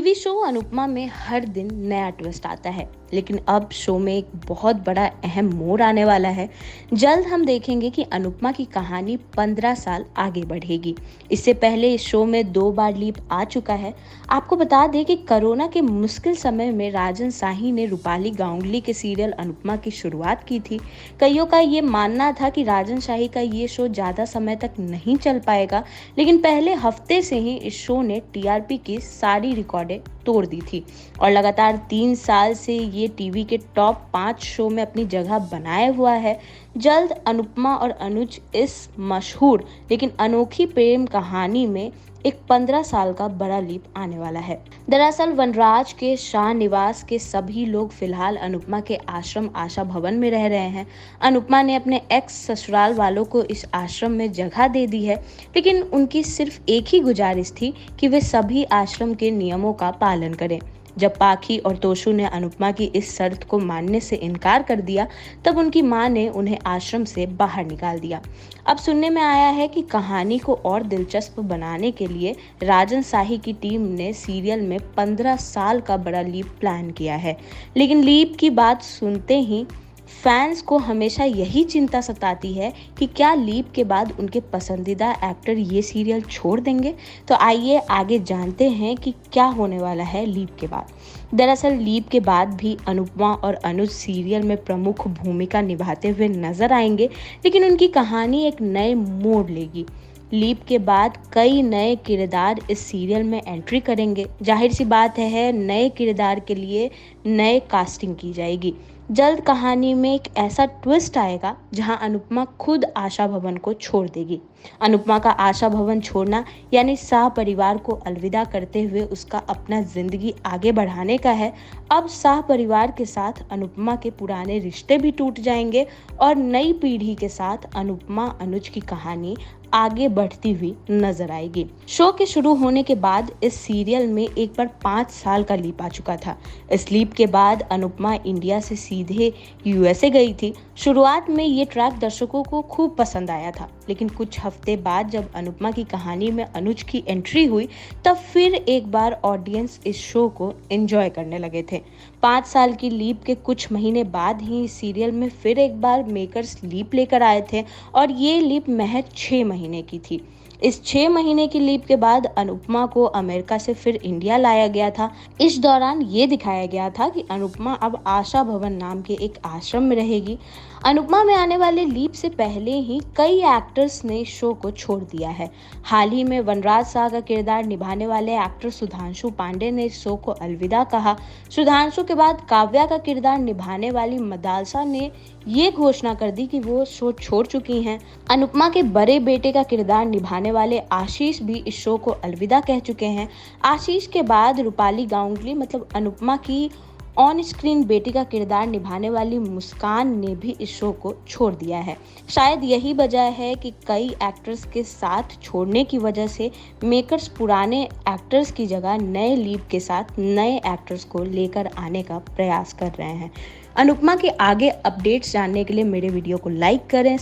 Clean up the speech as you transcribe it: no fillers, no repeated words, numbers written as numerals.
TV show Anupama में हर दिन नया ट्विस्ट आता है, लेकिन अब शो में एक बहुत बड़ा अहम मोड़ आने वाला है। जल्द हम देखेंगे कि अनुपमा की कहानी 15 साल आगे बढ़ेगी। इससे पहले इस शो में 2 बार लीप आ चुका है। आपको बता दें कि कोरोना के मुश्किल समय में राजन साही ने रूपाली गांगुली के सीरियल अनुपमा की शुरुआत की थी। कईयों का ये मानना था कि राजन शाही का ये शो ज्यादा समय तक नहीं चल पाएगा, लेकिन पहले हफ्ते से ही इस शो ने टीआरपी की सारी रिकॉर्डें तोड़ दी थी और लगातार 3 साल से ये टीवी के टॉप 5 शो में अपनी जगह बनाए हुआ है। जल्द अनुपमा और अनुज इस मशहूर लेकिन अनोखी प्रेम कहानी में एक 15 साल का बड़ा लीप आने वाला है। दरअसल वनराज के शाह निवास के सभी लोग फिलहाल अनुपमा के आश्रम आशा भवन में रह रहे हैं। अनुपमा ने अपने एक्स ससुराल वालों को इस आश्रम में जगह दे दी है, लेकिन उनकी सिर्फ एक ही गुजारिश थी कि वे सभी आश्रम के नियमों का पालन करें। जब पाखी और तोशु ने अनुपमा की इस शर्त को मानने से इनकार कर दिया, तब उनकी मां ने उन्हें आश्रम से बाहर निकाल दिया। अब सुनने में आया है कि कहानी को और दिलचस्प बनाने के लिए राजन साही की टीम ने सीरियल में 15 साल का बड़ा लीप प्लान किया है। लेकिन लीप की बात सुनते ही फैंस को हमेशा यही चिंता सताती है कि क्या लीप के बाद उनके पसंदीदा एक्टर ये सीरियल छोड़ देंगे। तो आइए आगे जानते हैं कि क्या होने वाला है लीप के बाद। दरअसल लीप के बाद भी अनुपमा और अनुज सीरियल में प्रमुख भूमिका निभाते हुए नजर आएंगे, लेकिन उनकी कहानी एक नए मोड़ लेगी। लीप के बाद कई नए किरदार इस सीरियल में एंट्री करेंगे। जाहिर सी बात है नए किरदार के लिए नए कास्टिंग की जाएगी। जल्द कहानी में एक ऐसा ट्विस्ट आएगा जहां अनुपमा खुद आशा भवन को छोड़ देगी। अनुपमा का आशा भवन छोड़ना यानी शाह परिवार को अलविदा करते हुए उसका अपना जिंदगी आगे बढ़ाने का है। अब शाह परिवार के साथ अनुपमा के पुराने रिश्ते भी टूट जाएंगे और नई पीढ़ी के साथ अनुपमा अनुज की कहानी आगे बढ़ती हुई नजर आएगी। शो के शुरू होने के बाद इस सीरियल में एक बार 5 साल का लीप आ चुका था। इस लीप के बाद अनुपमा इंडिया से सीधे यूएसए गई थी। शुरुआत में ये ट्रैक दर्शकों को खूब पसंद आया था, लेकिन कुछ हफ्ते बाद जब अनुपमा की कहानी में अनुज की एंट्री हुई, तब फिर एक बार ऑडियंस इस शो को एंजॉय करने लगे थे। 5 साल की लीप के कुछ महीने बाद ही सीरियल में फिर एक बार मेकर्स लीप लेकर आए थे और ये लीप महज 6 महीने की थी। इस 6 महीने की लीप के बाद अनुपमा को अमेरिका से फिर इंडिया लाया गया था। इस दौरान ये दिखाया गया था कि अनुपमा अब आशा भवन नाम के एक आश्रम में रहेगी। अनुपमा में आने वाले लीप से पहले ही कई एक्टर्स ने शो को छोड़ दिया है। हाल ही में वनराज शाह का किरदार निभाने वाले एक्टर सुधांशु पांडे ने इस शो को अलविदा कहा। सुधांशु के बाद काव्या का किरदार निभाने वाली मदालसा ने ये घोषणा कर दी कि वो शो छोड़ चुकी हैं। अनुपमा के बड़े बेटे का किरदार निभाने वाले आशीष भी इस शो को अलविदा कह चुके हैं। आशीष के बाद रूपाली गांगुली मतलब अनुपमा की ऑन स्क्रीन बेटी का किरदार निभाने वाली मुस्कान ने भी इस शो को छोड़ दिया है। शायद यही वजह है कि कई एक्टर्स के साथ छोड़ने की वजह से मेकर्स पुराने एक्टर्स की जगह नए लीप के साथ नए एक्टर्स को लेकर आने का प्रयास कर रहे हैं। अनुपमा के आगे अपडेट्स जानने के लिए मेरे वीडियो को लाइक करें।